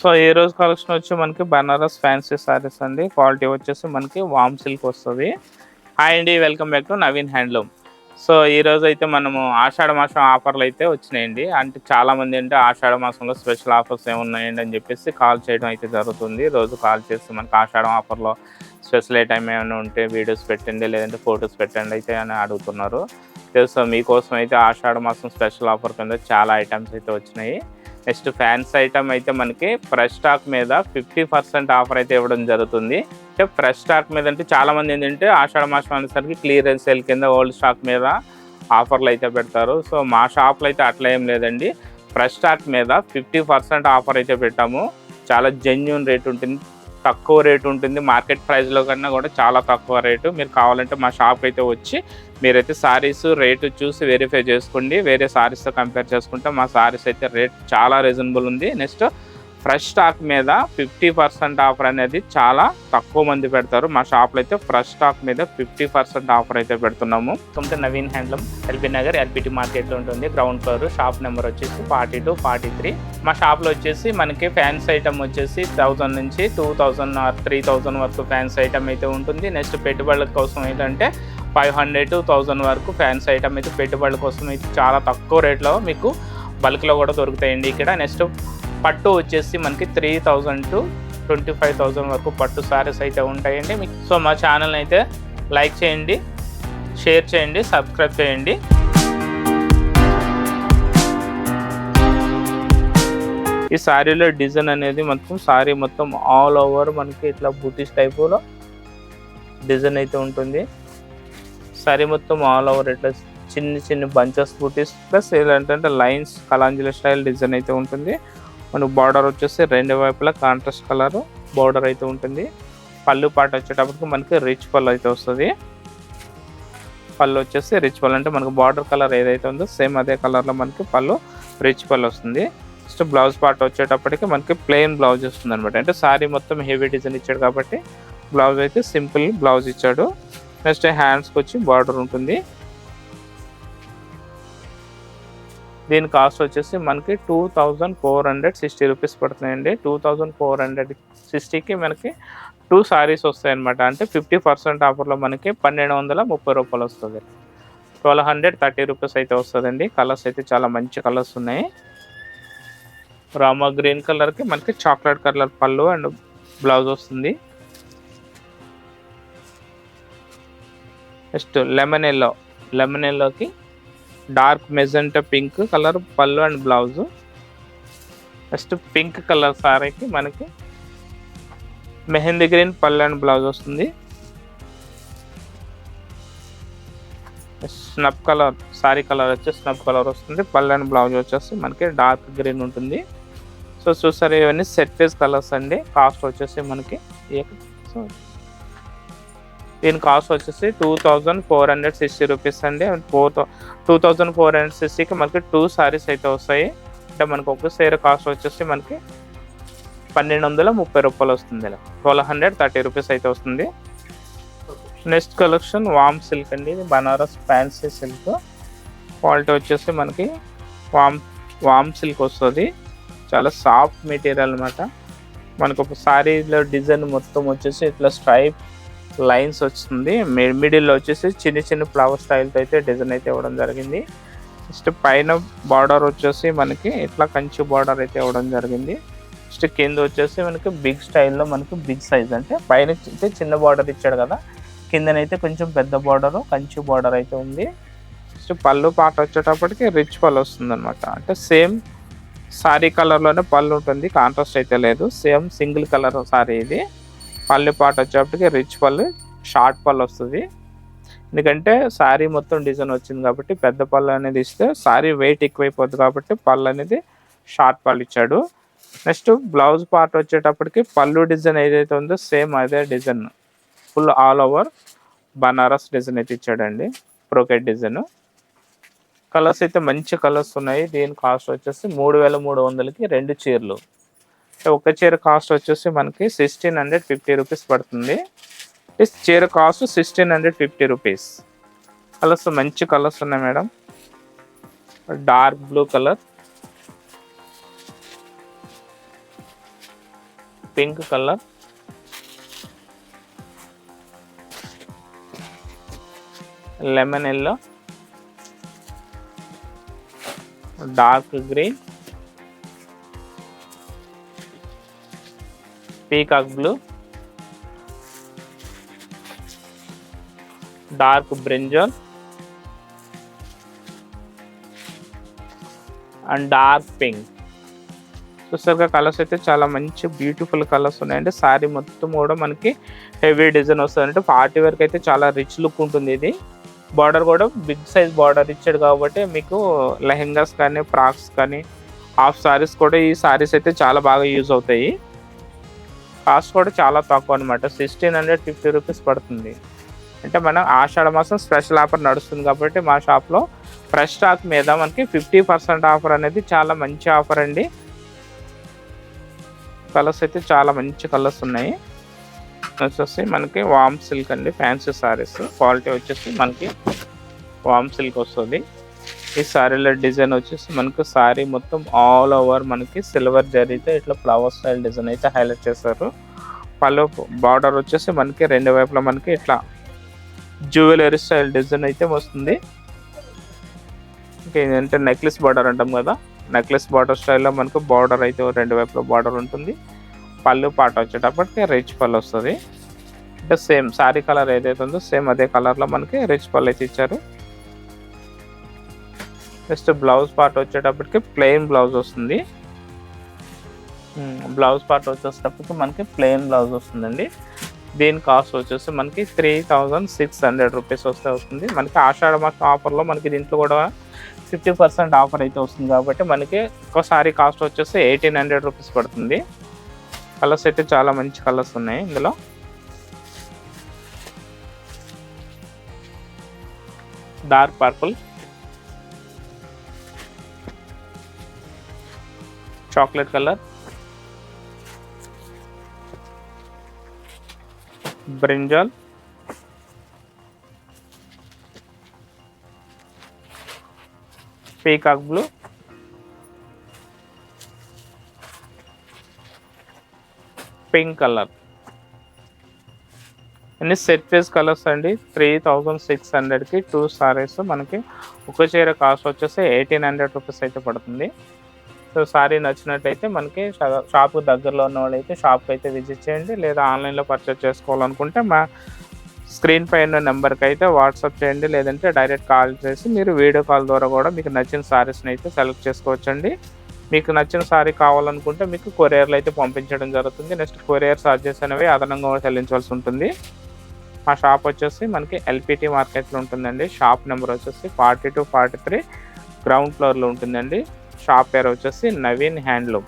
So ఈ రోజు collection వచ్చి మనకి బనారస్ ఫ్యాన్సీ సారీస్ అండి. క్వాలిటీ వచ్చేసి మనకి వామ్ సిల్క్ వస్తుంది. హాయ్ అండి, welcome back to Naveen handloom. So ఈ రోజు అయితే మనము ఆషాఢ మాసం ఆఫర్లు అయితే వచ్చినాయండి. అంటే చాలామంది అంటే ఆషాఢ మాసంలో స్పెషల్ ఆఫర్స్ ఏమున్నాయండి అని చెప్పేసి కాల్ చేయడం అయితే జరుగుతుంది. రోజు కాల్ చేసి మనకి ఆషాఢం ఆఫర్లో స్పెషల్ ఐటమ్ ఏమైనా ఉంటే వీడియోస్ పెట్టండి, లేదంటే ఫొటోస్ పెట్టండి అయితే అని అడుగుతున్నారు. సో మీకోసం అయితే ఆషాఢ మాసం స్పెషల్ ఆఫర్ కింద చాలా ఐటమ్స్ అయితే వచ్చినాయి. నెక్స్ట్ ఫ్యాన్స్ ఐటమ్ అయితే మనకి ఫ్రెష్ స్టాక్ మీద 50% ఆఫర్ అయితే ఇవ్వడం జరుగుతుంది. అంటే ఫ్రెష్ స్టాక్ మీద అంటే చాలామంది ఏంటంటే ఆషాఢ మాసం అనేసరికి క్లియరెన్స్ సేల్ కింద ఓల్డ్ స్టాక్ మీద ఆఫర్లు అయితే పెడతారు. సో మా షాప్లో అయితే అట్లా ఏం లేదండి. ఫ్రెష్ స్టాక్ మీద 50% ఆఫర్ అయితే పెట్టాము. చాలా జెన్యూన్ రేట్ ఉంటుంది, తక్కువ రేటు ఉంటుంది. మార్కెట్ ప్రైస్లో కన్నా కూడా చాలా తక్కువ రేటు. మీరు కావాలంటే మా షాప్ అయితే వచ్చి మీరైతే సారీస్ రేటు చూసి వెరిఫై చేసుకోండి. వేరే సారీస్తో కంపేర్ చేసుకుంటే మా సారీస్ అయితే రేట్ చాలా రీజనబుల్ ఉంది. నెక్స్ట్ ఫ్రెష్ స్టాక్ మీద 50% ఆఫర్ అనేది చాలా తక్కువ మంది పెడతారు. మా షాప్లో అయితే ఫ్రెష్ స్టాక్ మీద 50% ఆఫర్ అయితే పెడుతున్నాము. Naveen handloom LB Nagar LPT మార్కెట్లో ఉంటుంది. గ్రౌండ్ ఫ్లోర్, షాప్ నెంబర్ వచ్చేసి 42, 43. మా షాప్లో వచ్చేసి మనకి ఫ్యాన్స్ ఐటమ్ వచ్చేసి 1000 నుంచి 2000 ఆర్ 3000 వరకు ఫ్యాన్స్ ఐటమ్ అయితే ఉంటుంది. నెక్స్ట్ పెట్టుబడుల కోసం ఏంటంటే 500 to 1000 వరకు ఫ్యాన్స్ ఐటమ్ అయితే పెట్టుబడుల కోసం అయితే చాలా తక్కువ రేట్లో మీకు బల్క్లో కూడా దొరుకుతాయండి ఇక్కడ. నెక్స్ట్ పట్టు వచ్చేసి మనకి 3000 to 25,000 వరకు పట్టు సారీస్ అయితే ఉంటాయండి మీకు. సో మా ఛానల్ అయితే లైక్ చేయండి, షేర్ చేయండి, సబ్స్క్రైబ్ చేయండి. ఈ శారీలో డిజైన్ అనేది మొత్తం శారీ మొత్తం ఆల్ ఓవర్ మనకి ఇట్లా బూటీస్ టైపులో డిజైన్ అయితే ఉంటుంది. శారీ మొత్తం ఆల్ ఓవర్ ఇట్లా చిన్న చిన్న బంచెస్ బూటీస్ ప్లస్ ఏంటంటే లైన్స్ కలాంజలి స్టైల్ డిజైన్ అయితే ఉంటుంది. మనకు బార్డర్ వచ్చేసి రెండు వైపులా కాంట్రాస్ట్ కలర్ బార్డర్ అయితే ఉంటుంది. పళ్ళు పాట వచ్చేటప్పటికి మనకి రిచ్ పళ్ళు అయితే వస్తుంది. పళ్ళు వచ్చేసి రిచ్ పళ్ళు అంటే మనకు బార్డర్ కలర్ ఏదైతే ఉందో సేమ్ అదే కలర్లో మనకి పళ్ళు రిచ్ పళ్ళు వస్తుంది. నెక్స్ట్ బ్లౌజ్ పార్ట్ వచ్చేటప్పటికి మనకి ప్లెయిన్ బ్లౌజ్ వస్తుంది అనమాట. అంటే శారీ మొత్తం హెవీ డిజైన్ ఇచ్చాడు కాబట్టి బ్లౌజ్ అయితే సింపుల్ బ్లౌజ్ ఇచ్చాడు. నెక్స్ట్ హ్యాండ్స్కి వచ్చి బార్డర్ ఉంటుంది. దీని కాస్ట్ వచ్చేసి మనకి 2460 రూపీస్ పడుతున్నాయండి. 2460కి మనకి 2 సారీస్ వస్తాయి అనమాట. అంటే 50% ఆఫర్లో మనకి 1230 రూపాయలు వస్తుంది. 1230 రూపీస్ అయితే వస్తుందండి. కలర్స్ అయితే చాలా మంచి కలర్స్ ఉన్నాయి. రామా గ్రీన్ కలర్కి మనకి చాక్లెట్ కలర్ పళ్ళు అండ్ బ్లౌజ్ వస్తుంది. నెక్స్ట్ లెమన్ ఎల్లోకి డార్క్ మెజెంటా పింక్ కలర్ పళ్ళు and blouse. Next pink colour సారీకి మనకి మెహందీ గ్రీన్ పళ్ళు అండ్ బ్లౌజ్ వస్తుంది. స్నప్ కలర్ సారీ కలర్ వచ్చేసి స్నప్ కలర్ వస్తుంది. పళ్ళు అండ్ బ్లౌజ్ వచ్చేసి మనకి డార్క్ గ్రీన్ ఉంటుంది. సో చూసారు ఇవన్నీ సెట్ పీస్ కలర్స్ అండి. కాస్ట్ వచ్చేసి మనకి దీని కాస్ట్ వచ్చేసి 2460 రూపీస్ అండి. 2460కి మనకి 2 సారీస్ అయితే వస్తాయి. అంటే మనకు ఒక సేర్ కాస్ట్ వచ్చేసి మనకి 1230 రూపాయలు వస్తుంది. 1230 రూపీస్ అయితే వస్తుంది. నెక్స్ట్ కలెక్షన్ వామ్ సిల్క్ అండి. ఇది బనారస్ ఫ్యాన్సీ సిల్క్. క్వాలిటీ వచ్చేసి మనకి వామ్ సిల్క్ వస్తుంది. చాలా సాఫ్ట్ మెటీరియల్ అనమాట. మనకు ఒక సారీలో డిజైన్ మొత్తం వచ్చేసి ఇట్లా స్ట్రైప్ లైన్స్ వస్తుంది. మిడిల్లో వచ్చేసి చిన్న చిన్న ఫ్లవర్ స్టైల్తో అయితే డిజైన్ అయితే ఇవ్వడం జరిగింది. నెక్స్ట్ పైన బార్డర్ వచ్చేసి మనకి ఇట్లా కంచి బార్డర్ అయితే ఇవ్వడం జరిగింది. నెక్స్ట్ కింద వచ్చేసి మనకి బిగ్ స్టైల్లో మనకి బిగ్ సైజ్ అంటే పైన అయితే చిన్న బార్డర్ ఇచ్చాడు కదా, కిందనైతే కొంచెం పెద్ద బార్డర్ కంచి బార్డర్ అయితే ఉంది. నెక్స్ట్ పళ్ళు పాట వచ్చేటప్పటికి రిచ్ పళ్ళు వస్తుంది అనమాట. అంటే సేమ్ సారీ కలర్లోనే పళ్ళు ఉంటుంది, కాంట్రాస్ట్ అయితే లేదు. సేమ్ సింగిల్ కలర్ సారీ ఇది. పళ్ళు పాట వచ్చేటప్పటికి రిచ్ పళ్ళు షార్ట్ పళ్ళు వస్తుంది. ఎందుకంటే శారీ మొత్తం డిజైన్ వచ్చింది కాబట్టి పెద్ద పళ్ళు అనేది ఇస్తే శారీ వెయిట్ ఎక్కువైపోద్ది కాబట్టి పళ్ళు అనేది షార్ట్ పళ్ళు ఇచ్చాడు. నెక్స్ట్ బ్లౌజ్ పార్ట్ వచ్చేటప్పటికి పళ్ళు డిజైన్ ఏదైతే ఉందో సేమ్ అదే design full all over Banaras design అయితే ఇచ్చాడండి. Brocade design. కలర్స్ అయితే మంచి కలర్స్ ఉన్నాయి. దీని కాస్ట్ వచ్చేసి 3300కి 2 చీరలు. ఒక చీర కాస్ట్ వచ్చేసి మనకి 1650 రూపీస్ పడుతుంది. చీర కాస్ట్ 1650 రూపీస్. కలర్స్ మంచి కలర్స్ ఉన్నాయి madam. Dark blue colour, pink colour, lemon yellow, dark green, peacock blue, dark brinjal and dark pink. చూసారుగా కలర్స్ అయితే చాలా మంచి బ్యూటిఫుల్ కలర్స్ ఉన్నాయండి. శారీ మొత్తం కూడా మనకి హెవీ డిజైన్ వస్తుంది, అంటే పార్టీ వేర్కి అయితే చాలా రిచ్ లుక్ ఉంటుంది. ఇది బార్డర్ కూడా బిగ్ సైజ్ బార్డర్ ఇచ్చాడు కాబట్టి మీకు లెహెంగాస్ కానీ, ఫ్రాక్స్ కానీ, హాఫ్ సారీస్ కూడా ఈ సారీస్ అయితే చాలా బాగా యూజ్ అవుతాయి. కాస్ట్ కూడా చాలా తక్కువ అనమాట, 1650 రూపీస్ పడుతుంది. అంటే మనం ఆషాఢ మాసం స్పెషల్ ఆఫర్ నడుస్తుంది కాబట్టి మా షాప్లో ఫ్రెష్ స్టాక్ మీద మనకి 50% ఆఫర్ అనేది చాలా మంచి ఆఫర్ అండి. కలర్స్ అయితే చాలా మంచి కలర్స్ ఉన్నాయి. వచ్చేసి మనకి వామ్ సిల్క్ అండి, ఫ్యాన్సీ సారీస్. క్వాలిటీ వచ్చేసి మనకి వామ్ సిల్క్ వస్తుంది. ఈ సారీలో డిజైన్ వచ్చేసి మనకు సారీ మొత్తం ఆల్ ఓవర్ మనకి సిల్వర్ జరీతో ఇట్లా ఫ్లవర్ స్టైల్ డిజైన్ అయితే హైలైట్ చేశారు. పళ్ళు బార్డర్ వచ్చేసి మనకి రెండు వైపులా మనకి ఇట్లా జ్యువెలరీ స్టైల్ డిజైన్ అయితే వస్తుంది. ఇంకా ఏంటంటే నెక్లెస్ బార్డర్ అంటాం కదా, నెక్లెస్ బార్డర్ స్టైల్లో మనకు బార్డర్ అయితే రెండు వైపులో బార్డర్ ఉంటుంది. పళ్ళు పాట వచ్చేటప్పటికి రిచ్ పళ్ళు వస్తుంది. అంటే సేమ్ శారీ కలర్ ఏదైతే ఉందో సేమ్ అదే కలర్లో మనకి రిచ్ పళ్ళు అయితే ఇచ్చారు. నెక్స్ట్ బ్లౌజ్ పార్ట్ వచ్చేటప్పటికి ప్లెయిన్ బ్లౌజ్ వస్తుంది. బ్లౌజ్ పార్ట్ వచ్చేటప్పటికి మనకి ప్లెయిన్ బ్లౌజ్ వస్తుందండి. దీని కాస్ట్ వచ్చేసి మనకి 3600 రూపీస్ వస్తుంది. మనకి ఆషాఢ మాసం ఆఫర్లో మనకి దీంట్లో కూడా 50% ఆఫర్ అయితే వస్తుంది కాబట్టి మనకి ఒక్కసారి కాస్ట్ వచ్చేసి 1800 రూపీస్ పడుతుంది. కలర్స్ అయితే చాలా మంచి కలర్స్ ఉన్నాయి ఇందులో. Dark purple, chocolate colour, brinjal, peacock blue, pink colour. అన్ని సెట్ వైజ్ కలర్స్ అండి. 3600కి 2 సారీస్ మనకి ఒక చీర కాస్ట్ వచ్చేసి 1800 రూపీస్ అయితే పడుతుంది. సో సారీ నచ్చినట్టయితే మనకి షాప్కి దగ్గరలో ఉన్న వాళ్ళు అయితే షాప్కి అయితే విజిట్ చేయండి, లేదా ఆన్లైన్లో పర్చేస్ చేసుకోవాలనుకుంటే మా స్క్రీన్ పైన నెంబర్కి అయితే వాట్సాప్ చేయండి, లేదంటే డైరెక్ట్ కాల్ చేసి మీరు వీడియో కాల్ ద్వారా కూడా మీకు నచ్చిన సారీస్ని అయితే సెలెక్ట్ చేసుకోవచ్చండి. మీకు నచ్చిన సారీ కావాలనుకుంటే మీకు కొరియర్లో అయితే పంపించడం జరుగుతుంది. నెక్స్ట్ కొరియర్ ఛార్జెస్ అనేవి అదనంగా చెల్లించాల్సి ఉంటుంది. మా షాప్ వచ్చేసి మనకి ఎల్పిటి మార్కెట్లో ఉంటుందండి. షాప్ నెంబర్ వచ్చేసి 4243 గ్రౌండ్ ఫ్లోర్లో ఉంటుందండి. షాప్ పేరు వచ్చేసి నవీన్ హ్యాండ్లూమ్.